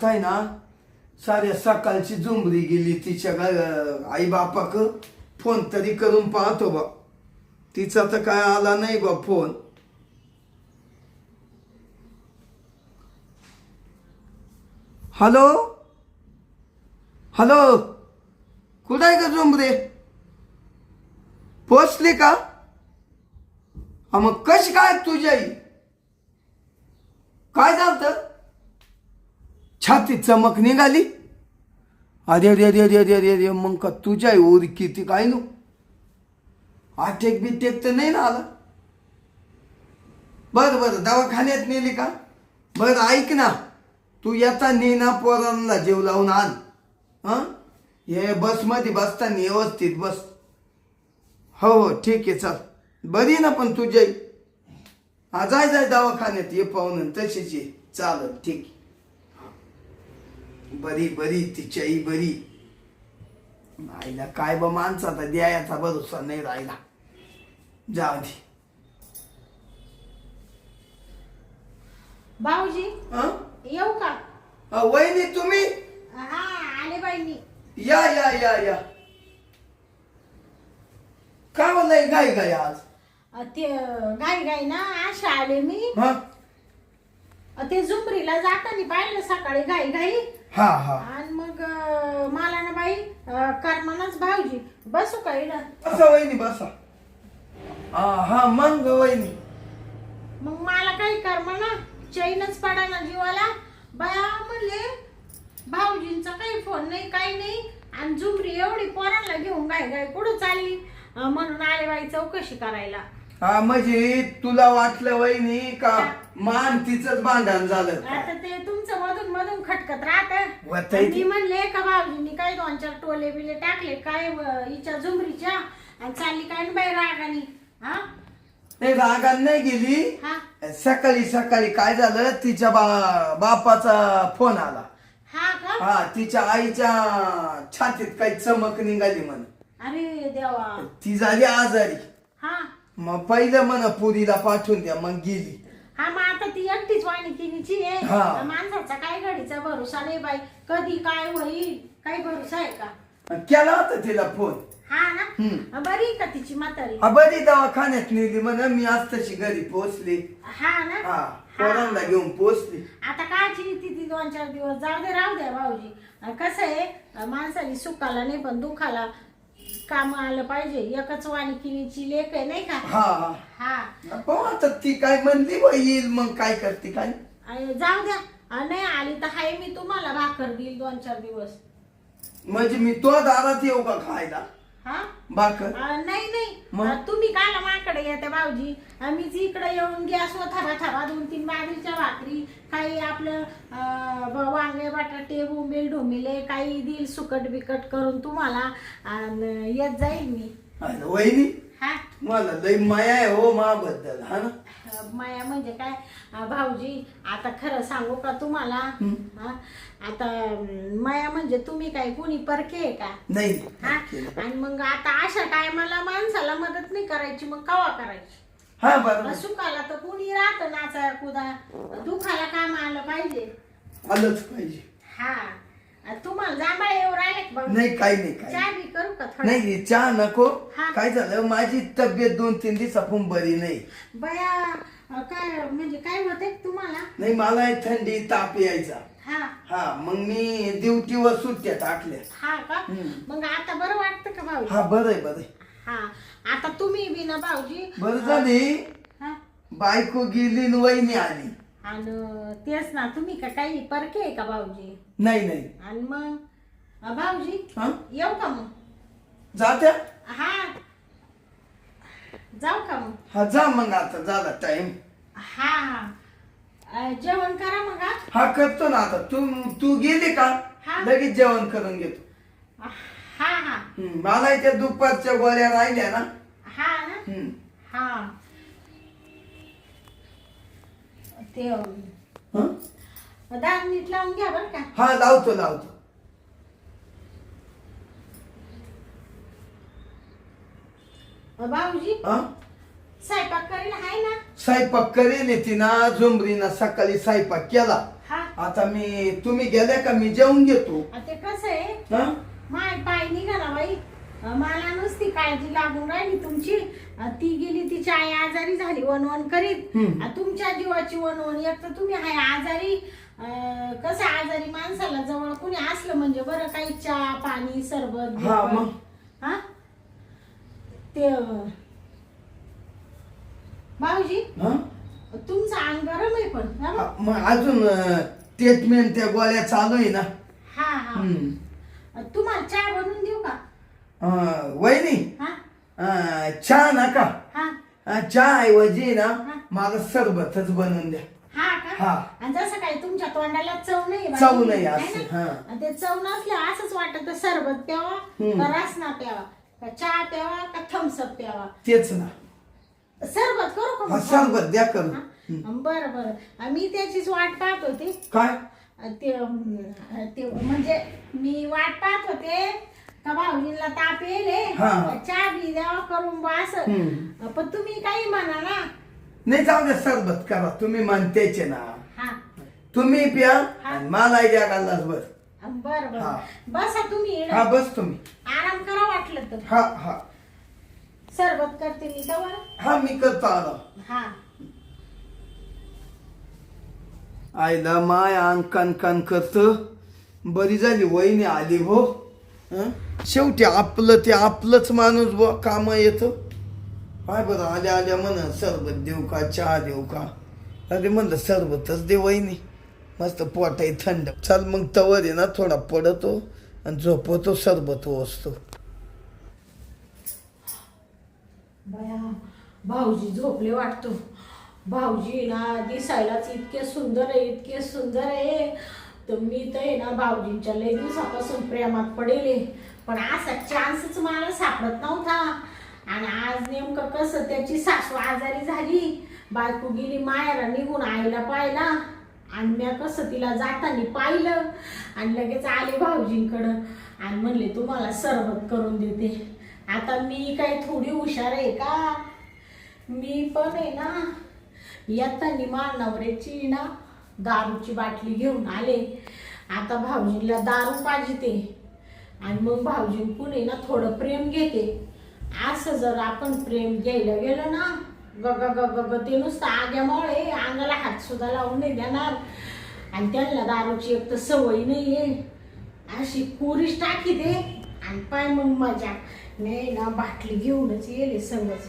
काय ना साऱ्या सकाळची झुंबरी गेली तिच्या आई बापाक फोन तरी करून पाहतो बा. तिचा तर काय आला नाही बा फोन. हॅलो हॅलो, कुठं आहे का झुंबरे? पोचली का? हा मग कशी काय तुझी आई? काय झालं? छातीत चमक निघाली? अरे अरे अरे अरे अरे अरे अरे, मग का तुझ्या ओर किती काय नो? अटॅक बिटेक तर नाही ना आला? बरं बरं, दवाखान्यात नेली का? बरं ऐक ना, तू येता नेना पोरांना जेव लावून आण. हां, हे बसमध्ये बसताना व्यवस्थित बस. हो हो ठीक आहे, चल. बरी ना पण तुझी आई? हा, जाय जाय दवाखान्यात ये पाहून, तशीच ये. चालेल, ठीक आहे. बरी बरी तिची आई बरी. आईला काय बा, माणसाचा द्यायचा भरोसा नाही राहिला. जाऊ दे. भाऊजी येऊ का? वहिनी तुम्ही? हा आले बाईंनी. या या या या. काय बोललाय गाय गाय आज? ते गाई गाई ना आशा आले मी. हा ते झुंबरीला जाताना पाहिलं सकाळी गाई गाई. हा हा, आणि मग मला ना बाई करमनाच. भाऊजी बसू का इकडं? बसा वहिनी बसा. हा मग वहिनी. मग मला काही करमना, चैनच पडा ना जीवाला. बाया म्हणले भाऊजींचा काही फोन नाही काही नाही, आणि झुंबरी एवढी पोरांना घेऊन गाय गाय कुठं चालली, म्हणून आले बाई चौकशी करायला. हा, म्हणजे तुला वाटलं वहिनी का मान तिचंच भांडण झालं? आता ते तुमचं मधून मधून खटकत राहत. वाटतंय मी म्हणले का भाऊजींनी काही 2-4 टोले बिले टाकले काय हिच्या झुंबरीच्या, आणि चालली काय ना बाई रागानी. हा नाही, रागान नाही गेली. हा सकाळी सकाळी काय झालं, तिच्या बापाचा फोन आला. हा का? हा, तिच्या आईच्या छातीत काही चमक निघाली म्हण. अरे देवा. ती झाली आजारी. हा मग पहिलं म्हण पुरीला पाठवून द्या, मग गेली. हा, मग आता ती एकटीच वाणिकीनीची आहे. हा. माणसाचा काय घडीचा भरोसा नाही बाई, कधी काय होईल काही भरोसा आहे का? केला होता तिला फोन. हा ना, बरी का तिची म्हातारी? हा, बरी दवाखान्यात नेली म्हण. मी आज तशी घरी पोहोचली. हा ना. हा, पोरांना घेऊन पोहोचली. आता काची ती 2-4 दिवस जाऊ दे, राहू द्या भाऊजी. कसं आहे, माणसाने सुखाला नाही पण दुखाला काम आलं पाहिजे. एकच वाणिकीनीची लेक आहे नाही का? हा हा, पाहू आता ती काय म्हणली बा, येईल मग काय करते काय. जाऊ द्या. नाही आली तर हाय, मी तुम्हाला भाकर देईल 2-4 दिवस. म्हणजे मी तो दारात येऊ का खायला हा, भाकर? नाही मग? नाही, तुम्ही काला माझ्याकडे येते भाऊजी. मीच इकडे येऊन गॅस थाबा थाबा 2-3 बाजरीच्या भाकरी, काही आपलं वांगे बटाटे बोंबील ढोमिले काही देईल सुकट बिकट करून तुम्हाला, आणि येत जाईल मी. अरे वहिनी, हा, मला लय माया आहे हो माबद्दल. हा ना, माया म्हणजे काय भाऊजी, आता खरं सांगू का तुम्हाला? हा, आता माया म्हणजे तुम्ही काय कोणी परके आहे का? नाही. हा, आणि मग आता अशा टायमाला माणसाला मदत नाही करायची, मग कवा करायची? हा बरोबर, सुखाला तर कोणी राहत नाचा कुदा, दुखाला काम आलं पाहिजे. आलंच पाहिजे. हा, तुम्हाला जांभळे येऊ राहिले का भाऊ? नाही, काही नाही काही चहा बी करू का थोडा? नाही, चहा नको. हा. काय झालं, माझी तब्येत 2-3 दिवसापून बरी नाही. बया, काय म्हणजे काय होते तुम्हाला? नाही, मला हे थंडी ताप यायचा. हा हा, मग मी ड्युटीवर सुट्ट्या टाकल्या. हा का? मग आता बरं वाटतं का भाऊजी? हा, बरं आहे बरं आहे. हा, आता तुम्ही बी ना भाऊजी. बरं झाली, हा, बायको गेली न वहिनी आली. आणि तेच ना, तुम्ही का काही परके आहे का भाऊजी? नाही नाही. आणि मग भाऊजी हा, येऊ का मग? जात्या? हा, जाऊ का मग? हा, जा मग, आता झाला टाइम. हा हा, जेवण करा मग. हा, करतो ना आता. तू गेली का हा. लगेच जेवण करून घेतो. हा हा मला त्या दुपारच्या गोळ्या राहिल्या ना. हा ना. हा, ते हं? 10 मिनिट लावून घ्या बरं का. हा, लावतो लावतो. भाऊजी हा, स्वयंपाक करेल आहे ना? स्वयंपाक करेल तिनं. झुंबरीनं सकाळी स्वयंपाक केला. हा आता तुम्ही गेल्या का मी जेवून घेतो. ते कसं आहे हा माय पाय निघाला बाई. मला नुसती काळजी लागून राहिली तुमची. ती गेली तिची आई आजारी झाली वणवण करीत. तुमच्या जीवाची वणवण. एक तर तुम्ही आहे आजारी. कसं आजारी माणसाला जवळ कोणी असलं म्हणजे बरं काही चहा पाणी सरबत. हा मग हा ते भाऊजी हा तुमचं अंग गरम आहे पण हा बघ. मग अजून ट्रीटमेंट त्या गोळ्या चालू आहे ना. हा हा तुम्हाला चहा बनवून देऊ का? वहिनी हा चहा नका. हा चहा ऐवजी ना मला सरबतच बनवून द्या. हा का? हा. आणि जसं काही तुमच्या तोंडाला चव नाही बाई. चव नाही है असं. ना? हा आणि ते चव नसल्या असंच वाटत सरबत प्यावा का रसना प्यावा का चहा प्यावा का थम्सअप प्यावा. तेच ना. सरबत करू का मग? सरबत द्या करू. बरं बरं मी त्याचीच वाट पाहत होते. काय ते म्हणजे मी वाट पाहत होते का भाऊजींना ताप येले हा. चहा बी द्यावा करून बा असं. पण तुम्ही काही म्हणा ना. नाही जाऊ द्या सरबत करा तुम्ही म्हणतेच ना. हा तुम्ही प्या आणि मला द्या गल्लास बस. बर बर हा. बसा तुम्ही इकडं. हा बस तुम्ही. आराम करा वाटलं तर. हा हा सरबत करते मी तवर. हा मी करतो आराम. हा आईला माय अंग कण करत. बरी झाली वहिनी आली हो. शेवटी आपलं ते आपलंच माणूस बुवा काम येत. काय बरं आल्या आल्या म्हण सरबत देऊ का चहा देऊ का. अरे म्हणलं सरबतच दे वहिनी. मस्त पोटाही थंड. चल मग तवर आहे ना थोडा पडतो आणि झोपतो सरबत असतो. बया भाऊजी झोपले वाटतो. भाऊजी ना दिसायलाच इतके सुंदर आहे इतके सुंदर आहे. तर मी तर आहे ना भाऊजींच्या लय दिवसापासून प्रेमात पडेले. पण असा चान्सच मला सापडत नव्हता. आणि आज नेमकं कसं त्याची सासू आजारी झाली. बायको गेली माहेरा निघून आईला पाहिला. आणि मी कसं तिला जाताना पाहिलं आणि लगेच आले भाऊजींकडं आणि म्हणले तुम्हाला सरबत करून देते. आता मी काही थोडी हुशार आहे का. मी पण आहे ना येताना मानवऱ्याची ना दारूची बाटली घेऊन आले. आता भाऊजींना दारू पाहिजे आणि मग भाऊजींकडून आहे ना थोडं प्रेम घेते. असं जर आपण प्रेम घ्यायला गेलो ना गग गग ते नुसतं आग्यामुळे अंगाला हात सुद्धा लावून नाही देणार. आणि त्यांना दारूची एक तर सवय नाही आहे. अशी कुरीच टाकी दे आणि पाय मग मजा नाही ना बाटली घेऊनच येले सगळंच.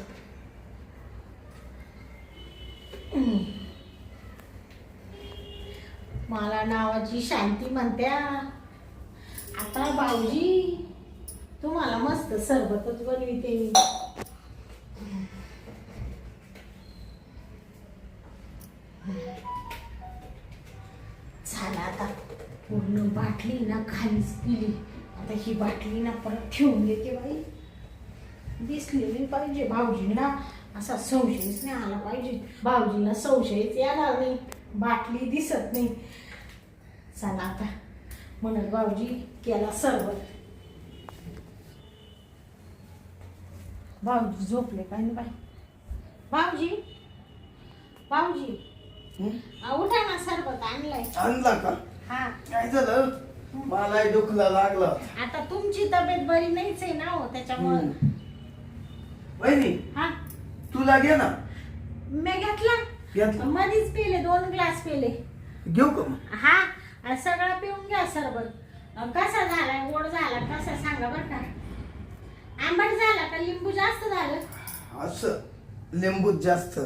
मला नावाची शांती म्हणत्या. आता भाऊजी तुम्हाला मस्त सरबतच बनविते मी. झाला आता पूर्ण बाटली ना खालीच गेली. आता ही बाटली ना परत ठेवून देते बाई. दिसली नाही पाहिजे भाऊजींना. असा संशयच नाही आला पाहिजे. भाऊजींना संशयच येणार नाही. बाटली दिसत नाही. चला आता म्हणत भाऊजी केला सरबत. भाऊजी झोपले काय नाही बाई. भाऊजी भाऊजी उठा ना सरबत आणलाय. आणला का. हा काय झालं मला दुखला लागला. आता तुमची तब्येत बरी नाहीच आहे ना हो त्याच्यामुळे. वहिनी हा तुला घे ना. मी घेतला मधीच पिले 2 ग्लास पिले. घेऊ का मग. हा सगळं पिऊन घ्या सरबत. कसा झालाय गोड झाला कसा सांगा बरं का. आंबट झाला का लिंबू जास्त झालं. असं लिंबू जास्त.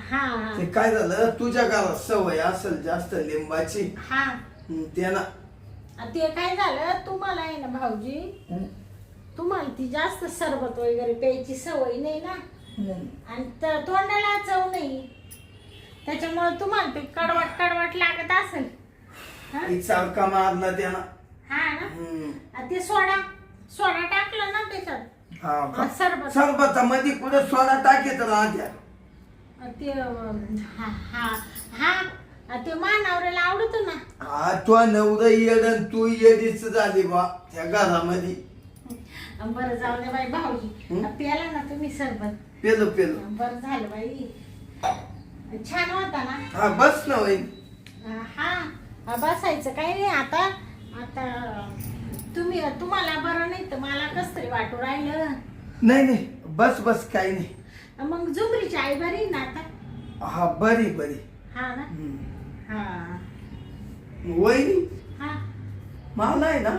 हा ते काय झालं तुझ्या घरात सवय असेल जास्त लिंबाची. हा ते ना ते काय झालं तुम्हाला आहे ना भाऊजी तुम्हाला ती जास्त सरबत वगैरे प्यायची सवय नाही ना. आणि तोंडाला चव नाही त्याच्यामुळे तुम्हाला ते कडवट कडवट लागत असेल. एक सारखा मारला त्यानं. हा ना ते सोडा टाकलं ना त्याच्यात सरबत. सरबतामध्ये कुठे सोडा टाकेत राहत्या. ते हा हा हा ते मानावऱ्याला आवडतो ना. हा तो नवरा येड तू येडीच झाली बा त्या घरामध्ये. बरं जाऊ दे बाई भाऊजी प्याला ना तुम्ही सरबत. पेलो बरं झालं बाई छान होता ना. हा बस ना वहिनी. हा बसायचं काही नाही आता. आता तुम्हाला बरं नाही तर मला कस तरी वाटू राहिलं. नाही नाही बस बस काही नाही. मग झुमरीची आई बरी आहे ना आता? हा बरी बरी. हा ना. हा वहिनी हा मला आहे ना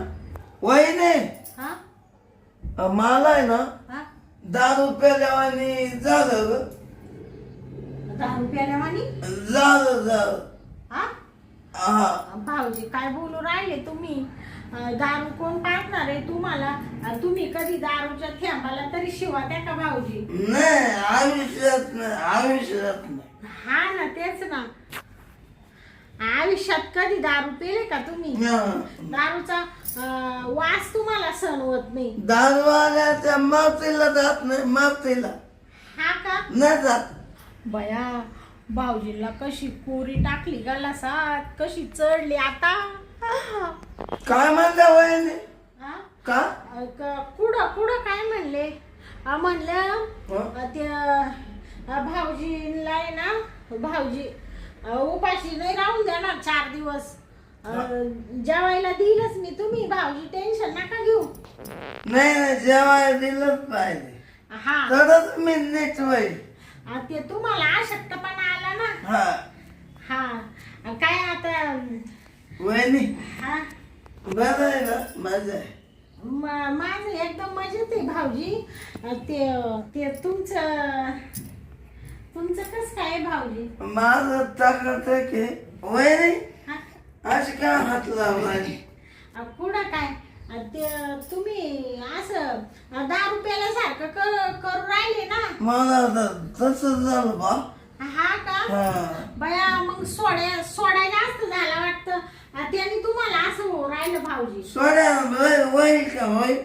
वहिनी हा मला आहे ना हा 10 प्याल्यावानी झालं ग. 10 प्याल्यावानी झालं हा? हा. भाऊजी काय बोलू राहिले तुम्ही? दारू कोण पाजणार आहे तुम्हाला? तुम्ही कधी दारूच्या थेंबाला तरी शिवा द्या का भाऊजी? नाही आयुष्यात नाही आयुष्यात नाही. हा ना तेच ना. आयुष्यात कधी दारू पिले का तुम्ही? दारूचा वास तुम्हाला सहन होत नाही. दारूवाल्याच्या मातीला जात नाही मातीला. हा का? नाही जात. बया भाऊजीला कशी कोरी टाकली गलासात, कशी चढली आता. काय म्हणता वहिनी? हा? का पुढं काय म्हणले? म्हणलं त्या भाऊजीला आहे ना, भाऊजी उपाशी नाही राहून देणार 4 दिवस. जेवायला दिलंच मी. तुम्ही भाऊजी टेन्शन नका घेऊ. नाही नाही जेवायला दिलंच पाहिजे हा तरच मी नीट होईल. ते तुम्हाला अशक्तपणा आला ना. हा हा काय आता वहिनी हा बरं आहे ना माझं आहे. माझं एकदम मजेत आहे भाऊजी. ते तुमचं कस काय भाऊजी? माझं ताकद आहे की वहिनी हा? अशी काय हात लावला. पुढं काय? ते तुम्ही असं दारू प्यायल्यासारखं करू राहिले ना. मला तसं झालं बा. हा का? हा बया मग सोडायला जास्त झाला वाटतं. त्यांनी तुम्हाला असं हो राहिलं भाऊजी. सोड्यानं होईल का होईल?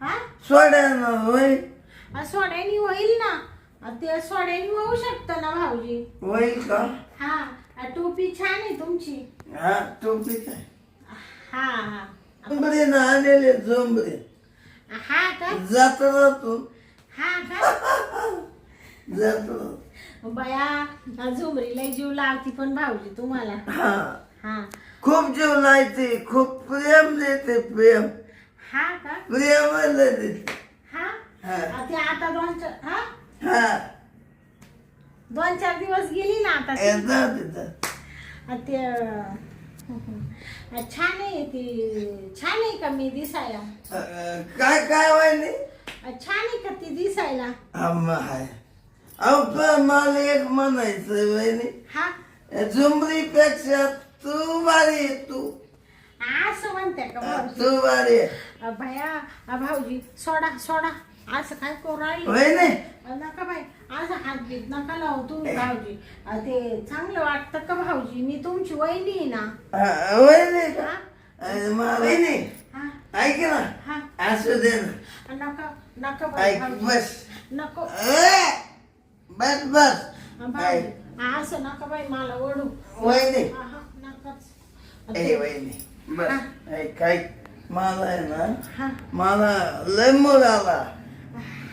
हा सोड्यानं होईल सोड्यानी होईल ना. ते सोड्यानी होऊ शकतं ना भाऊजी. होईल का? हा टोपी छान आहे तुमची. हा टोपी काय हा हा झोंबरे ना आलेले झोंबरे हा का? जातो ना तू हा का? जातो. बया झुमरीला जीव लावती पण भाऊजी तुम्हाला. हा हा खूप जीव लायते खूप प्रेम देते प्रेम हा का? प्रेम देते. हा हा. ते आता 2-4 दिवस गेली ना आता ती. येतात तिथं. ते छान आहे. ती छान आहे का मी दिसायला? काय काय वहिनी? छान आहे का ती दिसायला? हाय अहो पण मला एक म्हणायचं वहिनी हा झुमरीपेक्षा तू भारी आहे तू. असं म्हणते का भाऊजी? तू भारी आहे भया भाऊजी सोडा सोडा. असं काय करू राहिले? वहिनी. नका बाई असं हात बीत नका लावू तुम्ही भाऊजी. ते चांगलं वाटतं का भाऊजी? मी तुमची वहिनी आहे ना. वहिनी का? हा? वहिनी हा ऐक ना हा असू दे ना. नका नका बाई ऐक भाऊजी. बस नको बस बस भाऊजी. असं नका बाई मला ओढू. वहिनी नकाच. ए वहिनी बस ऐक ऐक मला आहे ना हा मला लय मूड आला.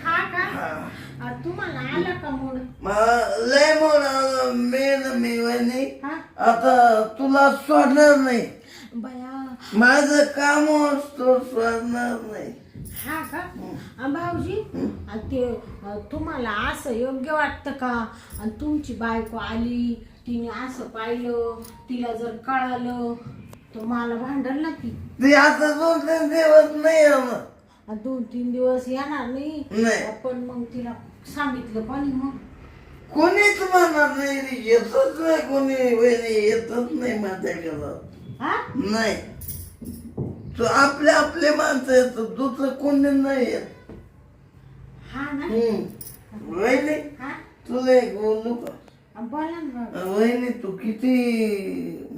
हा का? हा. तुम्हाला आला का मूड? मला लय मूड आला मी वहिनी हा आता तुला सोडणार नाही. बया माझं काम असतो सोडणार नाही. हा का? भाऊजी ते तुम्हाला असं योग्य वाटतं का? आणि तुमची बायको आली तिने असं पाहिलं तिला जर कळालं तर मला भांडल ना ती. ते आता 2-3 दिवस नाही येणार. 2-3 दिवस येणार नाही. नाही. पण मग तिला सांगितलं पण मग कोणीच म्हणणार नाही येतच नाही कोणी वहिनी येतच नाही माझ्याकडं. हा नाही तू आपले माणसं येत दुसरं कोणी नाही येत. हा ना. वहिनी हा तुला एक बोलू का? बोला ना. वहिनी तू किती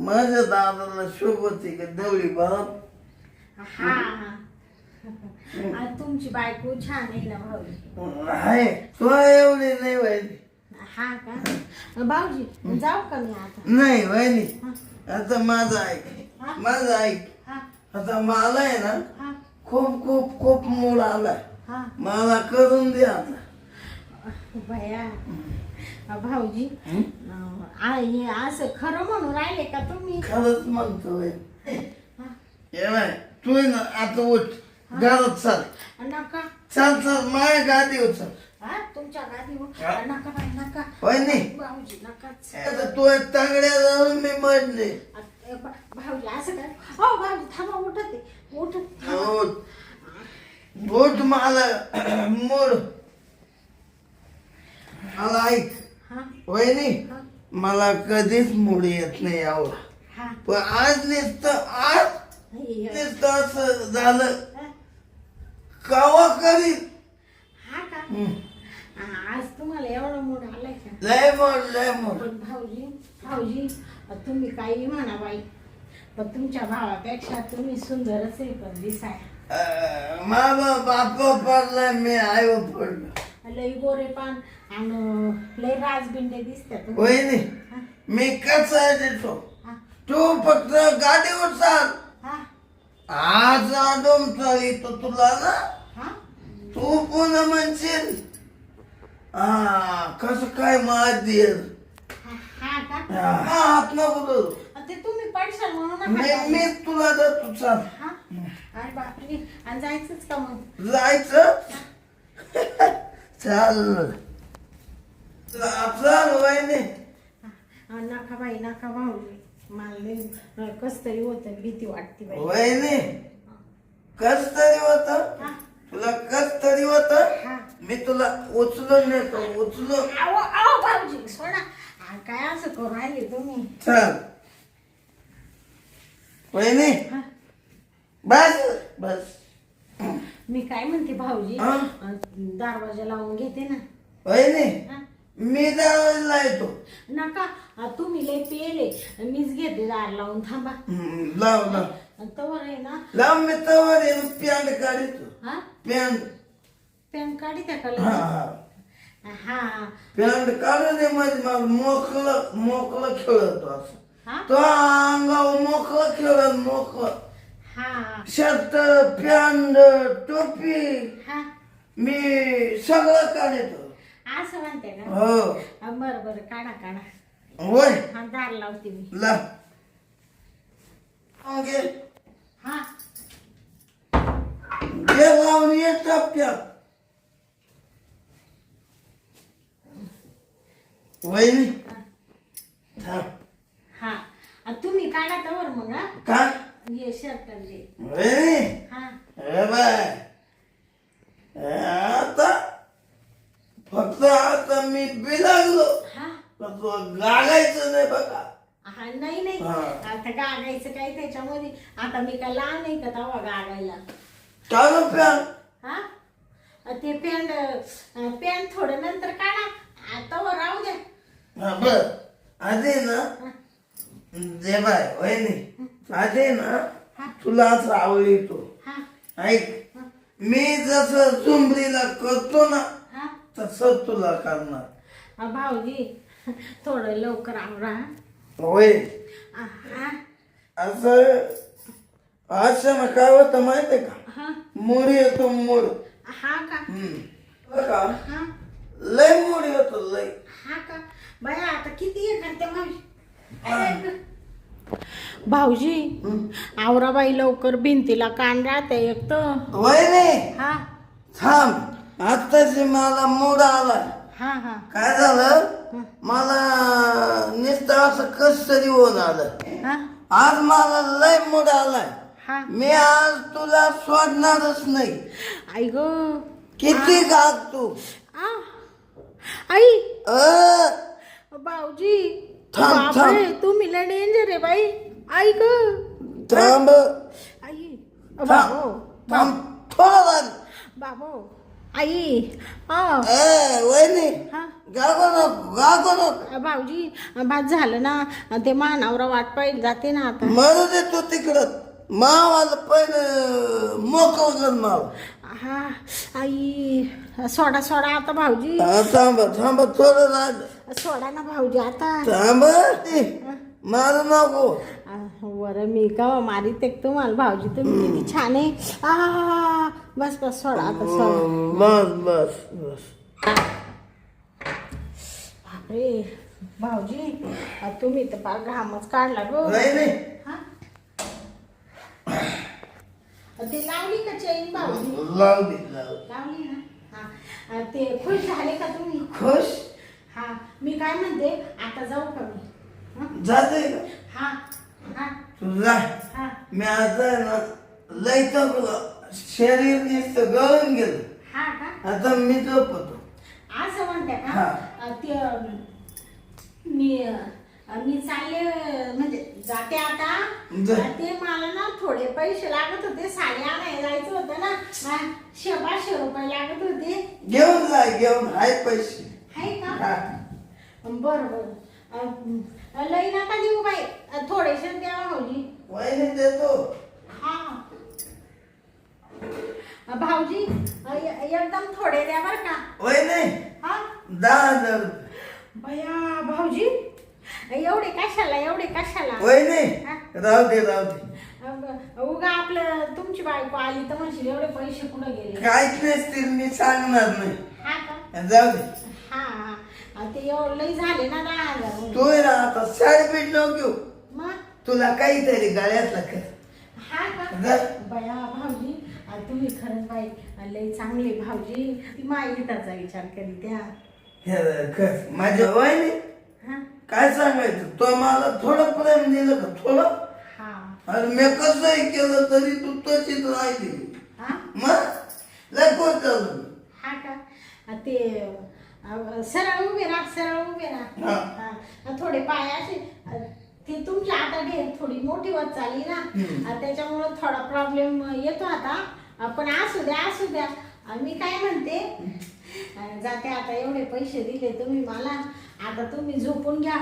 माझ्या दादाला शोभते का देवळी बाप. हा तुमची बायको छान आहे ना भाऊजी. आहे तुला एवढी नाही वहिनी. हा का? भाऊजी जाऊ का मी आता? नाही वहिनी हा आता माझं ऐक माझं ऐक. हा आता मला आहे ना हा खूप खूप खूप मूड आलाय. हा मला करून दे आता. भया भाऊजी आई असं खरं म्हणून राहिले का तुम्ही? खरंच म्हणतोय. ये बाय, तू आहे ना आता उठ, घरात चाल. नका चाल चाल, माझ्या गादीवर चाल. हा तुमच्या गादीवर हा. नका बाई नका. होय नाही? भाऊजी नकाच. आता तू तांगड्या जाऊन मी मरले. भाऊजी असं काय? हो भाऊजी थांबा, उठत आहे. उठ थांबा. उठ मला मोड. मला ऐक, हा होय नाही? हा मला कधीच मूड येत नाही यावं, हा पण आज नुसतं असं झालं. कावा करीत हा का? आज तुम्हाला एवढा मूड आलाय का? लय मोड. पण भाऊजी तुम्ही काही म्हणा बाई, पण तुमच्या भावापेक्षा तुम्ही सुंदरच आहे पण दिसाय. माझा बापा पडला, मी आईवर पडलो. लई गोरे पान आणि लई राजबिंडे दिसतात. होय नाही? मी कसा देतो, तू फक्त गाडीवर चाल. आज आडोम चालितो तुला ना, हा तू पुन्हा म्हणशील कसं काय माझी हा का? हात नको धरू. ते तुम्ही पडशाल म्हणून नका. मी तुला जातो, चाल. हा अरे बापरे, आणि जायचंच का मग? जायचं. चाल चाल, वय नाही. नका बाई नका भाऊजी, मला कस तरी होत, भीती वाटते बाई. वय नाही, कस तरी होत हा तुला, कस तरी होत. हा. मी तुला उचलून नेतो, उचलून. अहो भाऊजी सोडा. काय असं करू राहिले तुम्ही? चल वहिनी, हा. बस बस. मी काय म्हणते भाऊजी, हा? दरवाजा लावून घेते ना. वहिनी, हा? मी दरवाजला येतो. नका तुम्ही लय पेले, मीच घेते दार लावून. थांबा. लाव लाव तवर आहे ना. लाव, मी तवर येऊन पॅन्ट काढतो. हा पॅन्ट. पॅन काढी त्या हा कलर. हा, हा पॅन्ट काढून दे. मध्ये मला मोकळं खेळतो असं. हा तो अंगावर मोकळं खेळत, मोकळं. हा शर्ट, पॅन्ट, टोपी, हा मी सगळं काढतो. असं म्हणते का? हो. बरं बरं, काढा काढा. होय, हा दार लावते मी. लाव. घे हा लावून ये टपक्यात. वहिनी थांब. हा तुम्ही काढा तवर मग. हा का ये शर्ट दे. वहिनी, हा हे बाय, आता फक्त आता मी बिलागलो, हा तू गागायचं नाही बघा. हा नाही नाही, हा. आता गागायचं काय त्याच्यामध्ये? आता मी काय लहान नाही का तवा गागायला? चालू पॅन. हा ते पॅन्ट थोडं नंतर काढा, आता राहू द्या. बर, आधी ना दे बाय. वहिनी, आधी ना तुला असं आवडतो. हा ऐक, मी जसं झुंबरीला करतो ना, हा तसं तुला करणार. भाऊजी थोडं लवकर आवरा. होय, हा असं काय होतं माहितीये का? हा मूड येतो, मूड. हा का? बघा, हा लय मूड येतो, लय. हा का? बाया आता किती हे करते भाऊजी? भाऊजी आवरा बाई लवकर, भिंतीला कान राहते एक तर. वहिनी हा थांब, आत्ताची मला मूड आला. हा हा काय झालं, मला नुसतं असं कस तरी होऊन आलं. हा आज मला लय मूड आलाय. हा मी आज तुला सोडणारच नाही. आई ग किती गाग तू. आई अ भाऊजी थांब, बापरे, थांब. तुम्ही लय डेंजर आहे बाई. आई ग थांब, आई बाबो थांब, थोडं झालं. बाबो आई. वहिनी, हा गागो नको. भाऊजी बाद झालं ना, ते मानावरा वाट पाहिजे जाते ना आता. मरू दे तू तिकडं. मावाला पहिलं मोकळ कर माव. हा आई सोडा सोडा आता भाऊजी. थांब थांब, थोडं राहिलं. सोडा ना भाऊजी आता. थांब, मारू नको. बरं मी का मारीत एक तुम्हाला भाऊजी, तुम्ही किती छान आहे. बस बस सोडा आता, सोडा. बस बस बस. बापरे भाऊजी तुम्ही तर फार घामच काढला गो. वहिनी हा? ते लावली का चैन भाऊजी? लावली लावली ना. हा ते खुश झाले का तुम्ही? खुश हा मी काय म्हणते आता जाऊ का मी? हं? जाते का हा हा तुझा हा मी आता आहे ना लय तर शरीर नुसतं गळून गेलं. हा का आता मी झोपतो. असं म्हणते हा. का? ते मी मी चालले म्हणजे जाते आता. जा. ते मला ना थोडे पैसे लागत होते, साडी आणायला जायचं होतं ना. 500 रुपये लागत होते. घेऊन जा घेऊन आहे पैसे. आहे का? हा. बरं बरं लई नका देऊ बाई, थोडेसे द्या भाऊजी. वहिनी देतो. हा भाऊजी एकदम थोडे द्या बरं का. वहिनी हा 10,000 बया भाऊजी एवढे कशाला? वहिनी हा? राहू दे उगा आपलं तुमची बायको आली तर म्हणशील एवढे पैसे कुठे गेले. काहीच नसतील मी सांगणार नाही. हा का? जाऊ दे. हा ते एवढं लई झाले ना 10,000. तू आहे ना आता साडी बीट नको घेऊ. मग तुला काहीतरी गळ्यातला कर. हा का? जा. बया भाऊजी तुम्ही खरंच बाई लई चांगले भाऊजी. ती माईताचा विचार करी त्या. हे कर माझ्या वहिनी हा काय सांगायचं तो मला थोडं प्रेम दिलं का थोडं. हा आणि मी कसंही केलं तरी तू तशीच राहिली. हा मग लय कोण चालू. हा का? ते सरळ उभे राहा. हा थोडे पाय असे ते तुमची आता ढेर थोडी मोठी होत चालली ना, त्याच्यामुळं थोडा प्रॉब्लेम येतो आता. पण असू द्या मी काय म्हणते, जाते आता एवढे पैसे दिले तुम्ही मला, आता तुम्ही झोपून घ्या.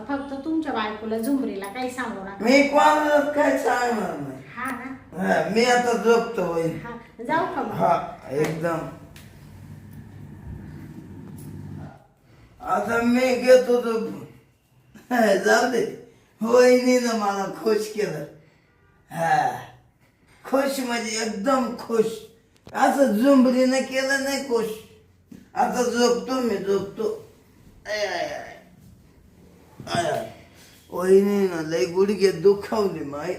फक्त तुमच्या बायकोला झुमरीला काही सांगू नका. मी कोणाला काय सांगणार नाही. हा ना. हा, मी आता झोपतो वहिनी. हा जाऊ का मग? हा एकदम. आता मी घेतो झोपून. जाऊ दे वहिनीनं मला खुश केलं. हा खुश म्हणजे एकदम खुश. असं झुंबरीनं केलं नाही खुश. आता झोपतो. वहिनीनं लय गुडघे दुखावली माय.